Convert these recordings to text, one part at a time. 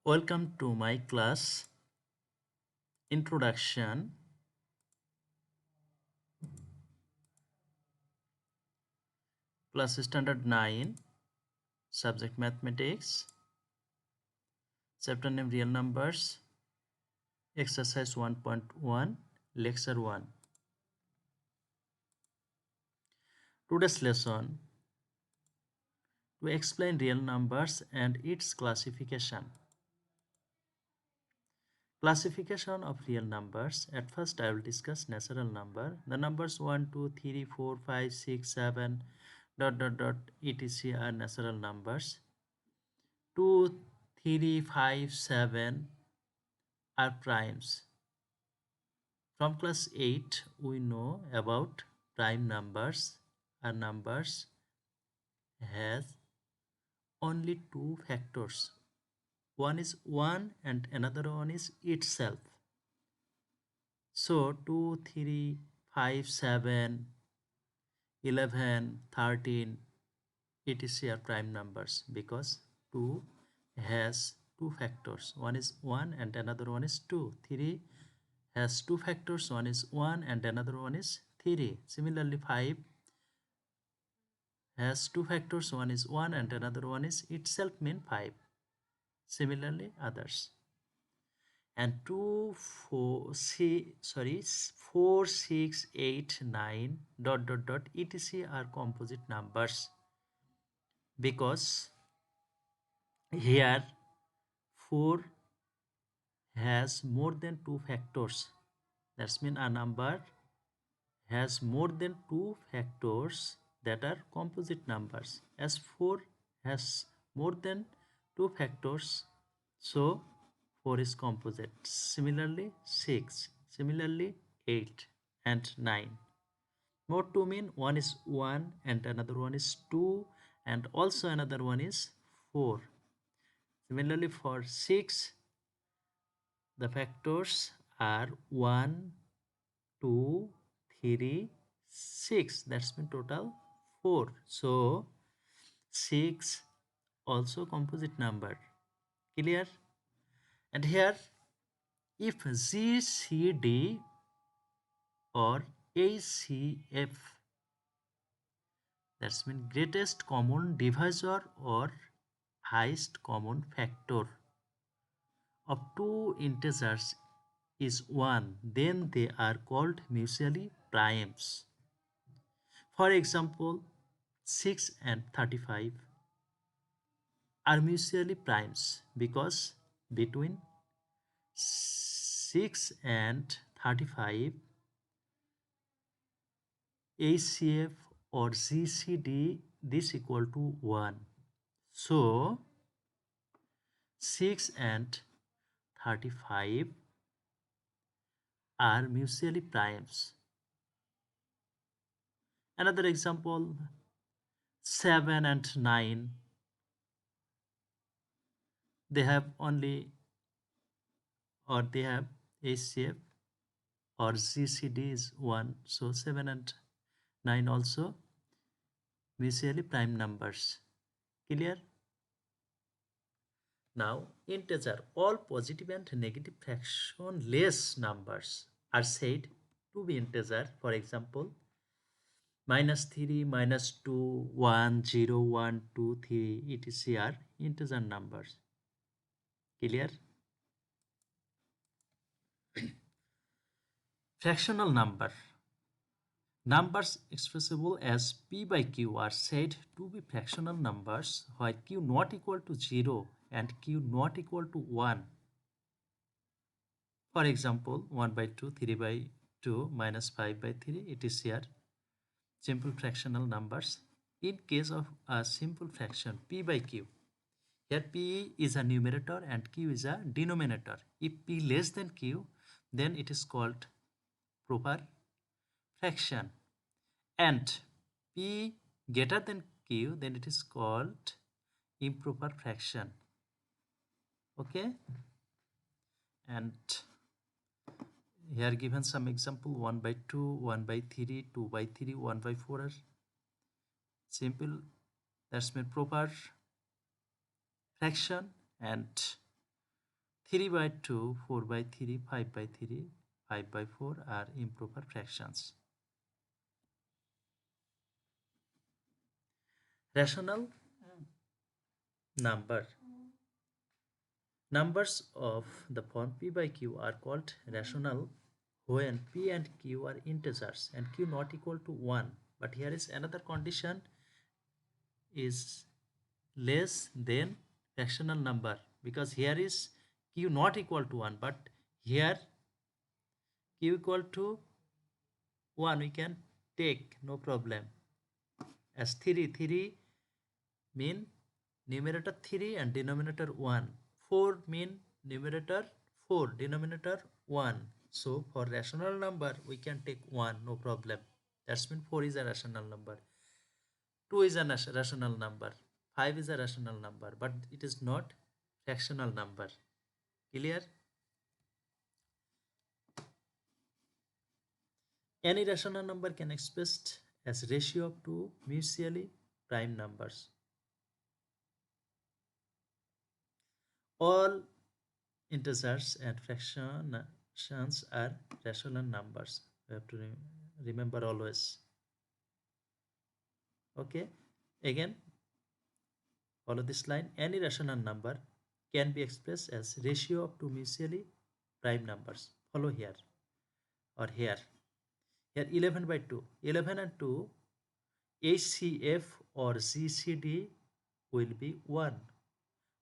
Welcome to my class Introduction, class standard 9, subject mathematics, chapter name real numbers, exercise 1.1, lecture 1. Today's lesson to explain real numbers and its classification. Classification of real numbers. At first I will discuss natural number. The numbers 1, 2, 3, 4, 5, 6, 7, etc. are natural numbers. 2, 3, 5, 7 are primes. From class 8 we know about prime numbers. Are numbers has only two factors. One is 1 and another one is itself. So 2, 3, 5, 7, 11, 13, etc. are prime numbers because 2 has two factors. One is 1 and another one is 2. 3 has two factors. One is 1 and another one is 3. Similarly, 5 has two factors. One is 1 and another one is itself mean 5. Similarly, others. And 2, 4, 4, 6, 8, 9, etc. are composite numbers because here 4 has more than two factors. That's mean a number has more than two factors that are composite numbers. As 4 has more than two factors, so 4 is composite. Similarly 6, similarly 8 and 9. More two mean one is 1 and another one is 2 and also another one is 4. Similarly for 6, the factors are 1, 2, 3, 6. That's mean total 4. So 6 also composite number. Clear? And here if GCD or ACF, that's mean greatest common divisor or highest common factor of two integers is 1, then they are called mutually primes. For example, 6 and 35 are mutually primes because between 6 and 35 ACF or GCD this equal to 1. So 6 and 35 are mutually primes. Another example, 7 and 9, they have only or they have ACF or GCD is 1. So 7 and 9 also mutually prime numbers. Clear? Now integer, all positive and negative fractionless numbers are said to be integer. For example, -3, -2, 1, 0, 1, 2, 3, etc. are integer numbers. Clear? Fractional number. Numbers expressible as p by q are said to be fractional numbers where q not equal to 0 and q not equal to 1. For example, 1 by 2, 3 by 2, -5 by 3, it is here simple fractional numbers. In case of a simple fraction p by q, here p is a numerator and q is a denominator. If p less than q, then it is called proper fraction. And p greater than q, then it is called improper fraction. Okay? And here given some example, 1 by 2, 1 by 3, 2 by 3, 1 by 4 are simple, that's mean proper fraction, and 3 by 2, 4 by 3, 5 by 3, 5 by 4 are improper fractions. Rational number. Numbers of the form p by q are called rational when p and q are integers and q not equal to 1. But here is another condition, is less than fractional number, because here is q not equal to 1, but here q equal to 1 we can take, no problem. As 3 mean numerator 3 and denominator 1, 4 mean numerator 4, denominator 1. So for rational number we can take 1, no problem. That's mean 4 is a rational number, 2 is a rational number, 5 is a rational number, but it is not fractional number. Clear? Any rational number can expressed as ratio of two mutually prime numbers. All integers and fractions are rational numbers. We have to remember always. Okay, again follow this line. Any rational number can be expressed as ratio of two mutually prime numbers. Follow here or here. Here 11 by 2. 11 and 2 HCF or GCD will be 1.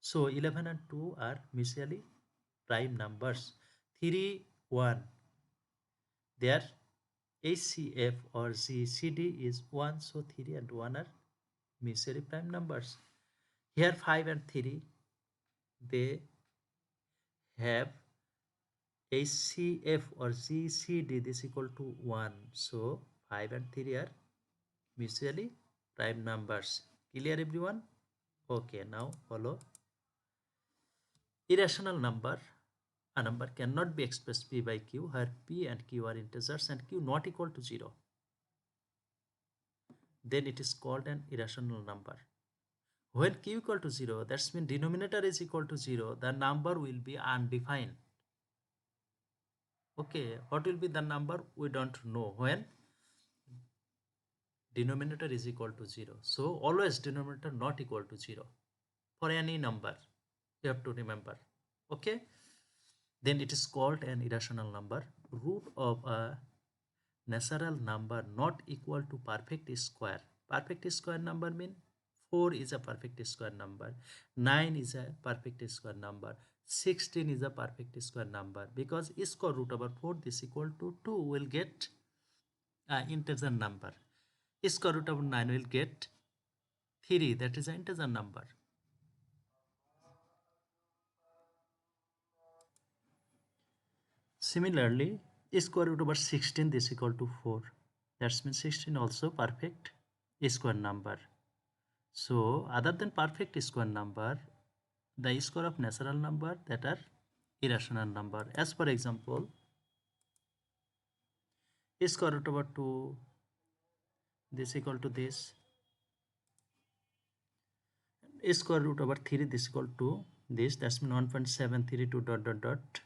So 11 and 2 are mutually prime numbers. 3, 1. Their HCF or GCD is 1. So 3 and 1 are mutually prime numbers. Here 5 and 3, they have HCF or GCD is equal to 1. So 5 and 3 are mutually prime numbers. Clear everyone? Okay, now follow. Irrational number. A number cannot be expressed p by q where p and q are integers and q not equal to 0. Then it is called an irrational number. When q equal to 0, that's mean denominator is equal to 0, the number will be undefined. Okay, what will be the number? We don't know when denominator is equal to 0. So always denominator not equal to 0 for any number. You have to remember. Okay, then it is called an irrational number. Root of a natural number not equal to perfect square. Perfect square number mean 4 is a perfect square number, 9 is a perfect square number, 16 is a perfect square number, because square root over 4 is equal to 2 will get an integer number. Square root over 9 will get 3, that is an integer number. Similarly, square root over 16 is equal to 4. That means 16 also perfect square number. So other than perfect square number, the square of natural number that are irrational number. As for example, square root over 2 this equal to this, square root over 3 this equal to this, that's mean 1.732 dot dot dot.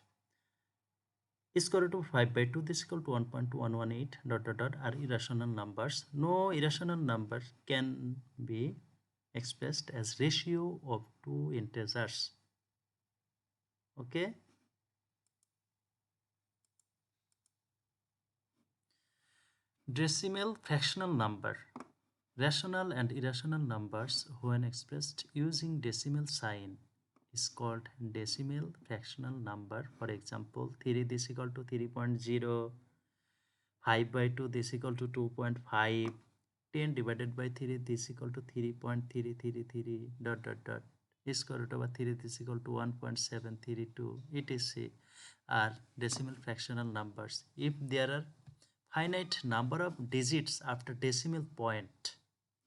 Square root of 5 by 2 this equal to 1.118 dot dot dot are irrational numbers. No irrational number can be expressed as ratio of two integers. Okay. Decimal fractional number. Rational and irrational numbers when expressed using decimal sign is called decimal fractional number. For example, 3 this equal to 3.0, 5 by 2 this equal to 2.5, 10 divided by 3 this equal to 3.333 dot dot dot. Square root over 3 this equal to 1.732 etc. are decimal fractional numbers. If there are finite number of digits after decimal point,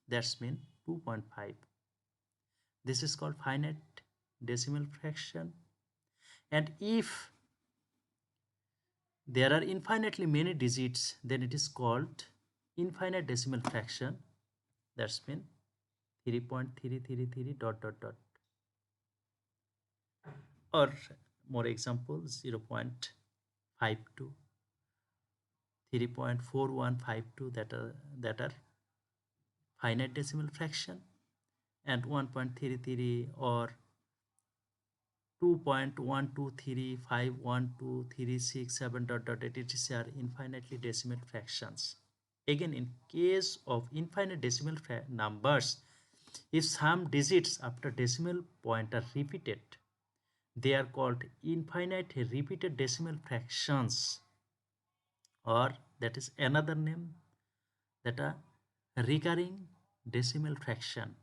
that's mean 2.5. This is called finite decimal fraction. And if there are infinitely many digits, then it is called infinite decimal fraction. That's mean 3.333 dot dot dot. Or more examples: 0.52, 3.4152, that are finite decimal fraction, and 1.33 or 2.123512367 dot dot etc. are infinitely decimal fractions. Again, in case of infinite decimal numbers, if some digits after decimal point are repeated, they are called infinite repeated decimal fractions, or that is another name, that are recurring decimal fraction.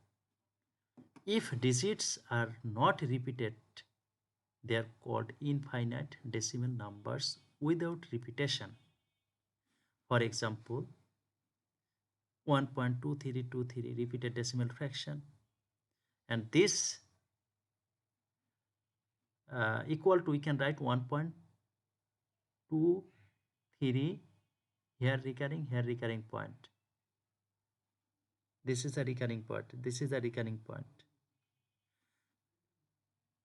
If digits are not repeated, they are called infinite decimal numbers without repetition. For example, 1.2323 repeated decimal fraction, and this equal to, we can write 1.23, here recurring point. This is a recurring point. This is a recurring point.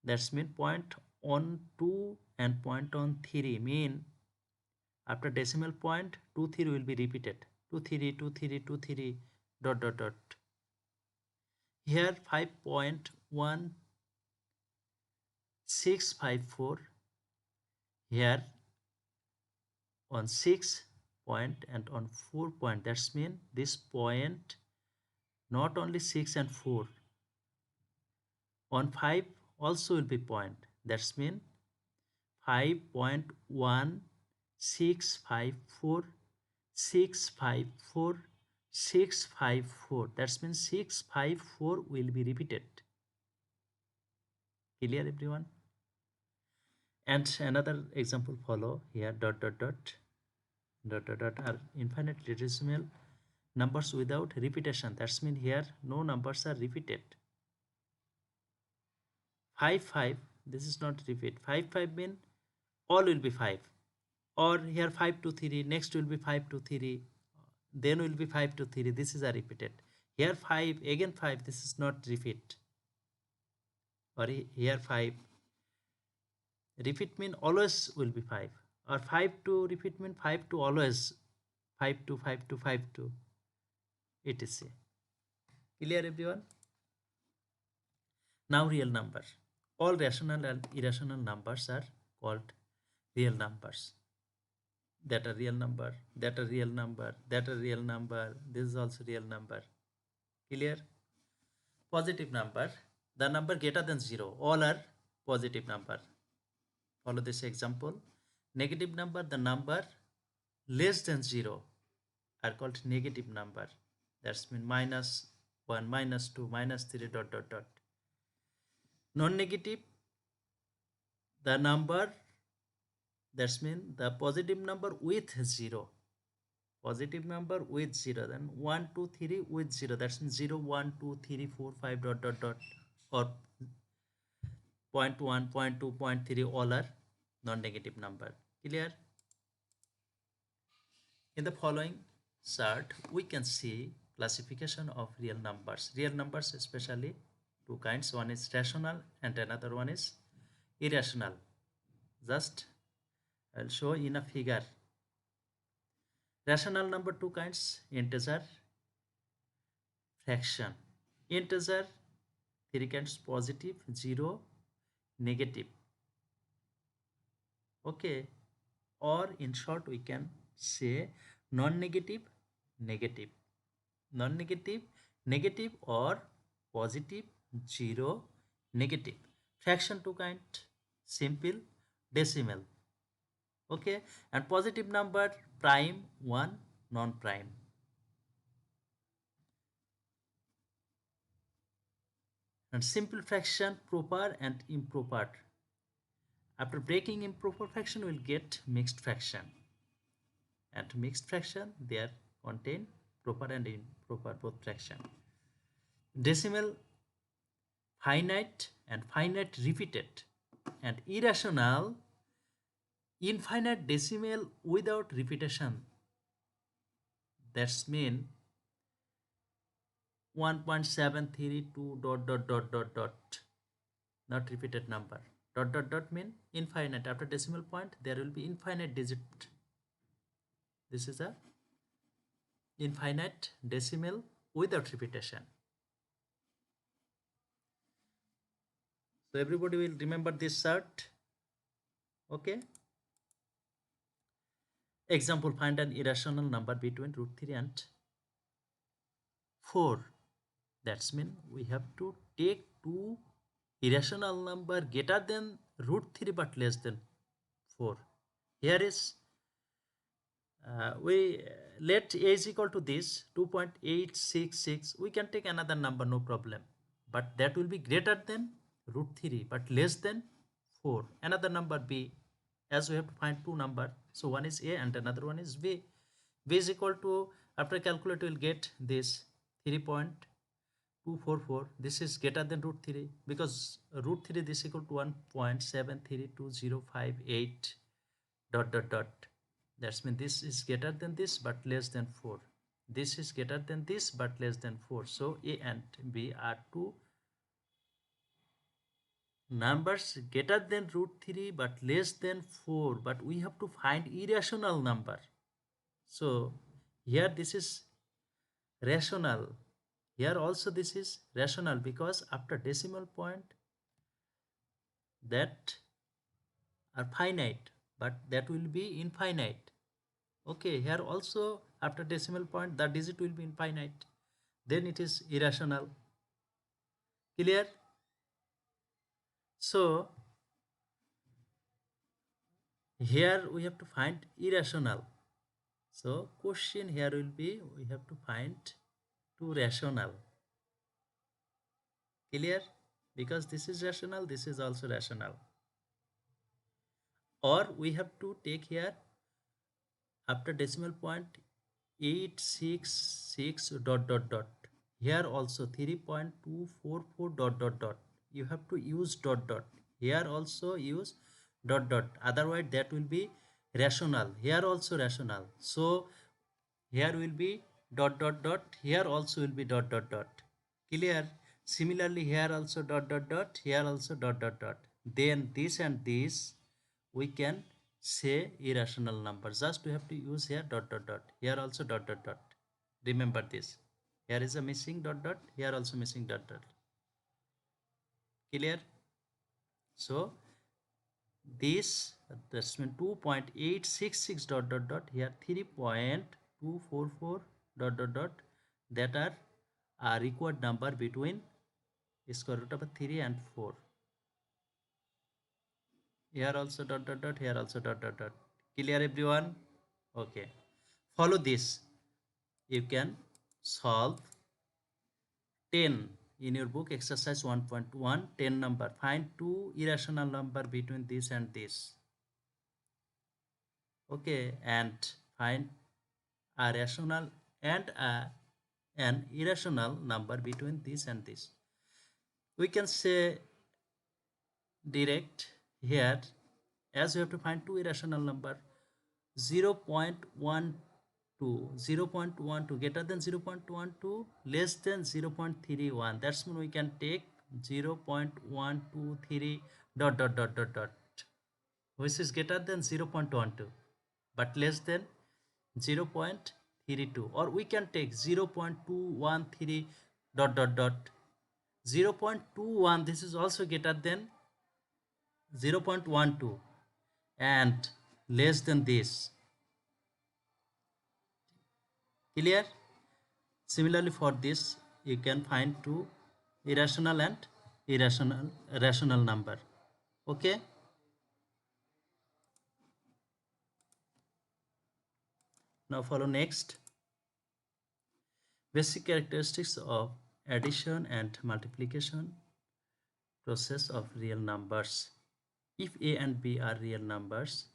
That's mean point on 2 and point on 3 mean after decimal point 2 3 will be repeated. 2 3 2 3 2 3 dot dot dot. Here 5.1654, here on 6 point and on 4 point. That's mean this point not only 6 and 4, on 5 also will be point. That's mean 5.1654 654 654. That means 654 will be repeated. Clear everyone? And another example follow here, dot dot dot dot dot dot are infinite decimal numbers without repetition. That's mean here no numbers are repeated. 5 5, this is not repeat. 5 5 mean all will be 5, or here 5 to 3, next will be 5 to 3, then will be 5 to 3. This is a repeated. Here 5, again 5, this is not repeat. Or here 5, repeat mean always will be 5, or 5 to repeat mean 5 to always, 5 to 5 to 5 to, etc. Clear everyone? Now real number. All rational and irrational numbers are called real numbers. That are real number, that are real number, that are real number, this is also real number. Clear? Positive number, the number greater than 0, all are positive number. Follow this example. Negative number, the number less than 0 are called negative number. That's mean -1, -2, -3 dot dot dot. Non-negative, the number, that's mean the positive number with 0. Positive number with 0, then 1 2 3 with 0, that's means 0 1 2 3 4 5 dot dot dot, or 0.1 0.2 0.3 all are non-negative number. Clear? In the following chart we can see classification of real numbers. Real numbers especially two kinds, one is rational and another one is irrational. Just I'll show in a figure. Rational number two kinds, integer, fraction. Integer three kinds, positive, 0, negative. Okay, or in short we can say non-negative, negative, non-negative, negative, or positive, 0, negative. Fraction two kind, simple, decimal. Okay, and positive number prime, 1, non-prime. And simple fraction, proper and improper. After breaking improper fraction, we'll get mixed fraction. And mixed fraction, they are contain proper and improper both fraction. Decimal, finite and finite repeated. And irrational, infinite decimal without repetition. That's mean 1.732 dot dot dot dot dot, not repeated number. Dot dot dot mean infinite. After decimal point there will be infinite digit. This is a infinite decimal without repetition. So everybody will remember this chart. Okay. Example, find an irrational number between root 3 and 4. That's mean we have to take two irrational number greater than root 3 but less than 4. Here is we let a is equal to this 2.866. We can take another number, no problem, but that will be greater than root 3 but less than 4. Another number b, as we have to find two number, so one is a and another one is b. B is equal to, after calculate we will get this 3.244. This is greater than root 3 because root 3 this is equal to 1.732058 dot dot dot. That's mean this is greater than this but less than 4. This is greater than this but less than 4. So a and b are two numbers greater than root 3 but less than 4, but we have to find irrational number. So here this is rational, here also this is rational, because after decimal point that are finite but that will be infinite. Okay, here also after decimal point the digit will be infinite, then it is irrational. Clear? So here we have to find irrational. So question here will be, we have to find two rational. Clear? Because this is rational, this is also rational. Or we have to take here after decimal point 866 dot dot dot. Here also 3.244 dot dot dot. You have to use dot dot. Here also use dot dot. Otherwise that will be rational. Here also rational. So here will be dot dot dot. Here also will be dot dot dot. Clear? Similarly here also dot dot dot. Here also dot dot dot. Then this and this we can say irrational number. Just we have to use here dot dot dot. Here also dot dot dot. Remember this. Here is a missing dot dot. Here also missing dot dot. Clear? So this, that's mean 2.866 dot dot dot. Here 3.244 dot dot dot. That are a required number between square root of 3 and 4. Here also dot dot dot. Here also dot dot dot. Clear everyone? Okay. Follow this. You can solve 10 in your book, exercise 1.1, 10 number. Find two irrational number between this and this. Okay, and find a rational and an irrational number between this and this. We can say direct here, as we have to find two irrational number, 0.12, 0.12 greater than 0.12, less than 0.31. That's when we can take 0.123 dot dot dot dot dot, which is greater than 0.12 but less than 0.32, or we can take 0.213 dot dot dot. 0.21, this is also greater than 0.12 and less than this. Clear? Similarly for this you can find two irrational and rational number. Okay, now follow next. Basic characteristics of addition and multiplication process of real numbers. If a and b are real numbers,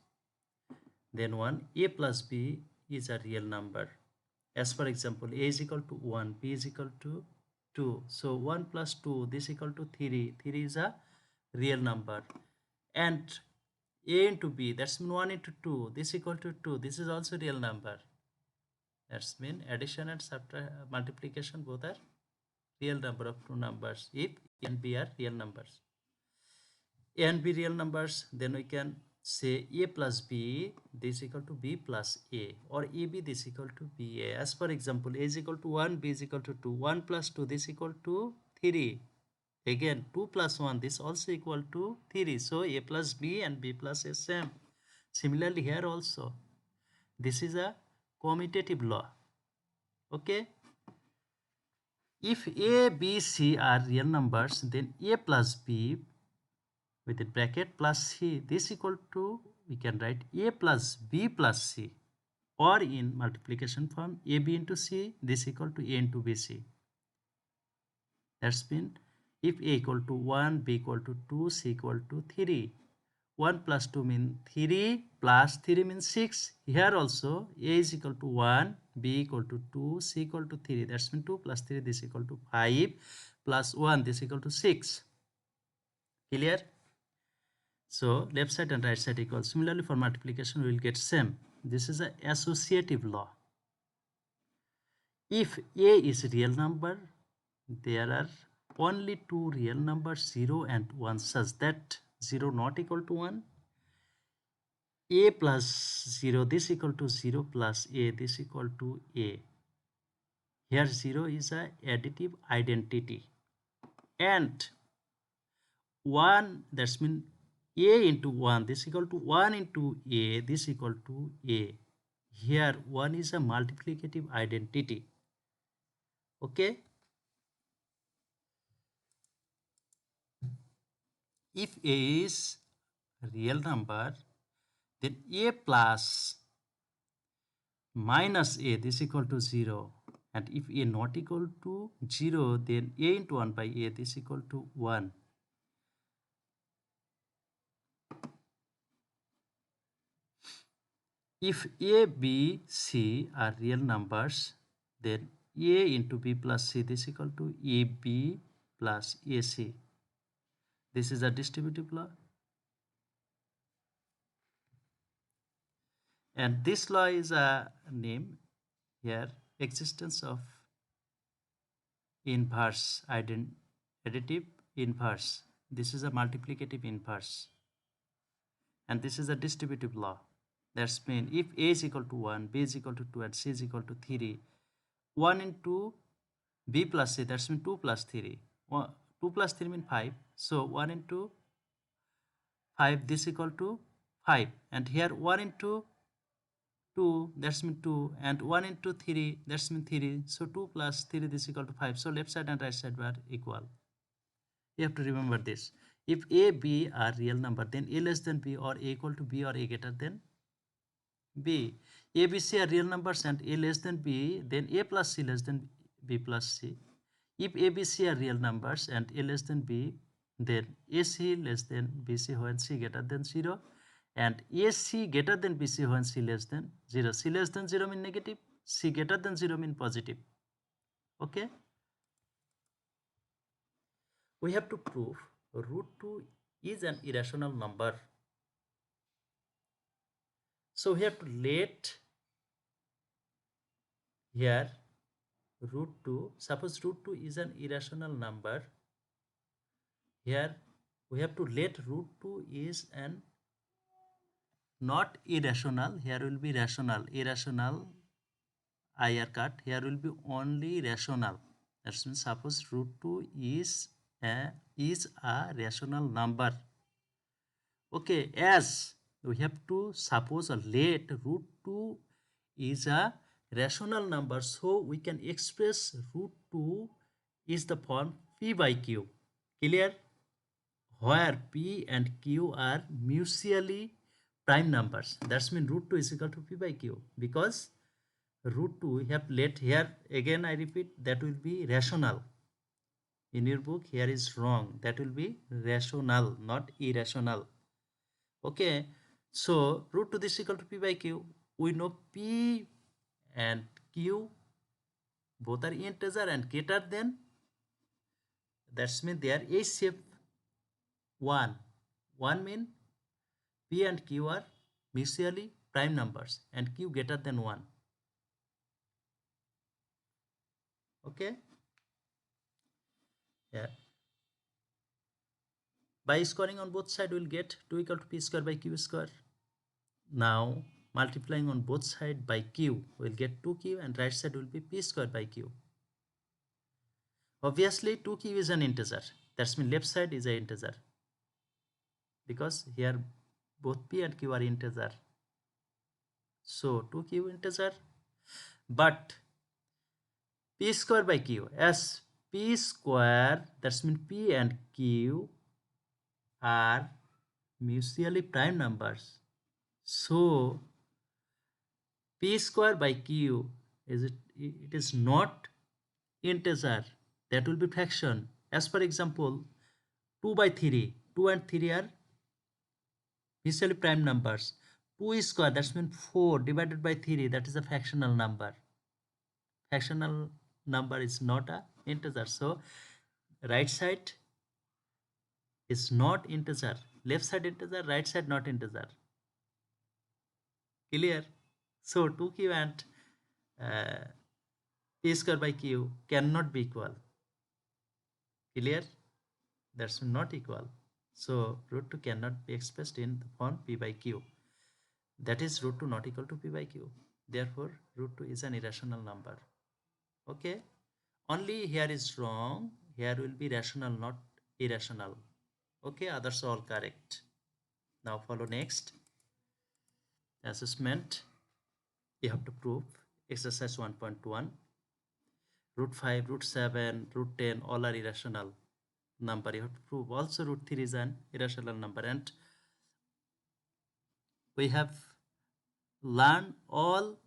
then a plus b is a real number. As for example, a is equal to 1, b is equal to 2. So 1 plus 2, this equal to 3. 3 is a real number. And a into b, that's mean 1 into 2, this equal to 2. This is also real number. That's mean addition and multiplication both are real number of two numbers if a and b are real numbers. A and B real numbers, then we can say A plus B this equal to B plus A, or AB this equal to BA. As for example, A is equal to 1, B is equal to 2, 1 plus 2 this equal to 3. Again 2 plus 1 this also equal to 3. So A plus B and B plus A same. Similarly here also, this is a commutative law. Okay. If A, B, C are real numbers, then A plus B within bracket plus C, this equal to, we can write A plus B plus C, or in multiplication form AB into C, this equal to A into BC. That's mean if A equal to 1, B equal to 2, C equal to 3. 1 plus 2 means 3, plus 3 means 6. Here also A is equal to 1, B equal to 2, C equal to 3. That's mean 2 plus 3 this equal to 5, plus 1 this equal to 6. Clear? So left side and right side equal. Similarly for multiplication we will get same. This is an associative law. If A is a real number, there are only two real numbers 0 and 1, such that 0 not equal to 1. A plus 0 this equal to 0 plus A this equal to A. Here 0 is a additive identity, and 1, that's mean A into 1 this equal to 1 into A this equal to A. Here 1 is a multiplicative identity. Okay. If A is a real number, then A plus minus A this equal to 0, and if A not equal to 0, then A into 1 by A this equal to 1. If A, B, C are real numbers, then A into B plus C this equal to AB plus AC. This is a distributive law. And this law is a name here, existence of inverse additive inverse. This is a multiplicative inverse. And this is a distributive law. That's mean if A is equal to 1, B is equal to 2, and C is equal to 3, 1 into B plus C, that's mean 2 plus 3. 2 plus 3 mean 5. So 1 into 5 this equal to 5. And here 1 into 2, that's mean 2, and 1 into 3, that's mean 3. So 2 plus 3 this equal to 5. So left side and right side were equal. You have to remember this. If A, B are real number, then A less than B, or A equal to B, or A greater than B. A, B, C are real numbers and A less than B, then A plus C less than B plus C. If A, B, C are real numbers and A less than B, then AC less than BC when C greater than 0, and AC greater than BC when C less than 0. C less than 0 mean negative, C greater than 0 mean positive. Okay. We have to prove root 2 is an irrational number. So we have to let here root 2, suppose root 2 is an irrational number. Here we have to let root 2 is an not irrational, here will be rational, irrational IR cut, here will be only rational. That means suppose root 2 is a rational number. Okay, as we have to suppose or let root 2 is a rational number, so we can express root 2 is the form P by Q. Clear? Where P and Q are mutually prime numbers. That's mean root 2 is equal to P by Q, because root 2 we have let here, again I repeat, that will be rational. In your book here is wrong, that will be rational, not irrational. Okay, so root 2 this equal to P by Q. We know P and Q both are integer and greater than, that's mean they are a shape 1. 1 mean P and Q are mutually prime numbers and Q greater than 1. Okay. Yeah. By squaring on both sides, we'll get 2 equal to p square by q square. Now multiplying on both sides by q, we'll get 2q, and right side will be p square by q. Obviously 2q is an integer. That's mean left side is an integer, because here both p and q are integer. So 2q integer, but p square by q, as p square, that's mean p and q are mutually prime numbers. So p square by q it is not integer, that will be fraction. As for example, 2 by 3, 2 and 3 are mutually prime numbers. 2 square, that's mean 4 divided by 3, that is a fractional number. Fractional number is not a integer. So right side is not integer, left side integer, right side not integer. Clear? So 2q and p square by q cannot be equal. Clear? That's not equal. So root 2 cannot be expressed in the form p by q. That is root 2 not equal to p by q. Therefore root 2 is an irrational number. Okay? Only here is wrong. Here will be rational, not irrational. Okay, others are all correct. Now follow next. Assessment. You have to prove exercise 1.1. Root 5, root 7, root 10 all are irrational number. You have to prove also root 3 is an irrational number, and we have learned all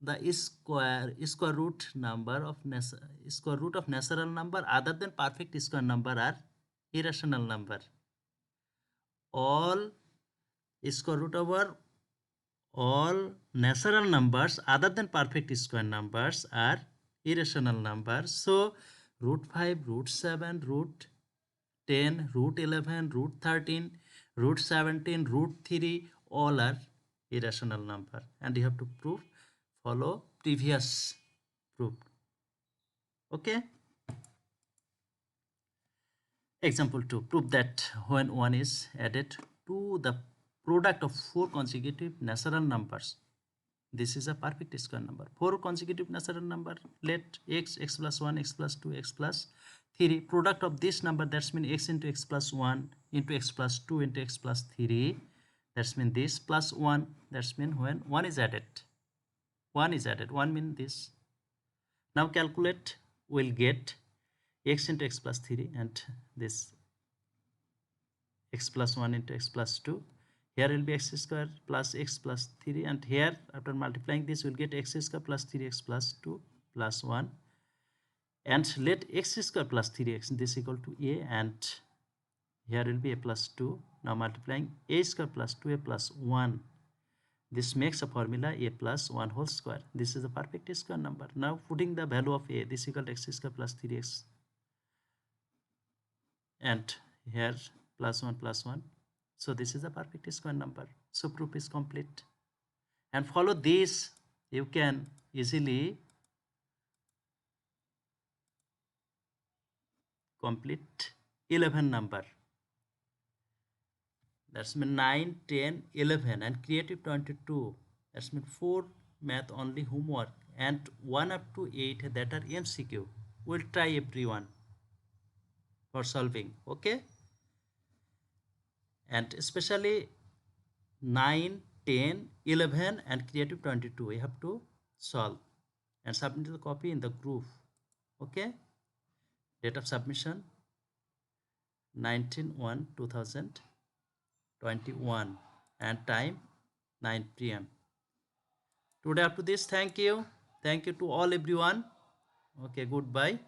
the square root of natural number other than perfect square number are irrational number. All square root over all natural numbers other than perfect square numbers are irrational numbers. So root 5, root 7, root 10, root 11, root 13, root 17, root 3 all are irrational number, and you have to follow previous proof. Okay. Example 2. Prove that when 1 is added to the product of 4 consecutive natural numbers, this is a perfect square number. 4 consecutive natural number, let x plus 1, x plus 2, x plus 3, product of this number, that's mean x into x plus 1 into x plus 2 into x plus 3, that's mean this plus 1, that's mean when 1 is added. 1 mean this. Now calculate, we'll get x into x plus 3 and this x plus 1 into x plus 2. Here will be x square plus x plus 3, and here after multiplying this we'll get x square plus 3x plus 2 plus 1, and let x square plus 3x this equal to a, and here will be a plus 2. Now multiplying a square plus 2a plus 1, this makes a formula a plus 1 whole square. This is a perfect square number. Now putting the value of a, this equal to x square plus 3x, and here plus 1 plus 1. So this is a perfect square number. So proof is complete. And follow this, you can easily complete 11 number. That's mean 9, 10, 11 and creative 22. That's mean 4 math only homework, and 1 up to 8 that are MCQ. We'll try everyone for solving. Okay? And especially 9, 10, 11 and creative 22 we have to solve and submit the copy in the group. Okay? Date of submission 19/1/2021 and time 9 p.m. Today up to this. Thank you to all everyone. Okay, goodbye.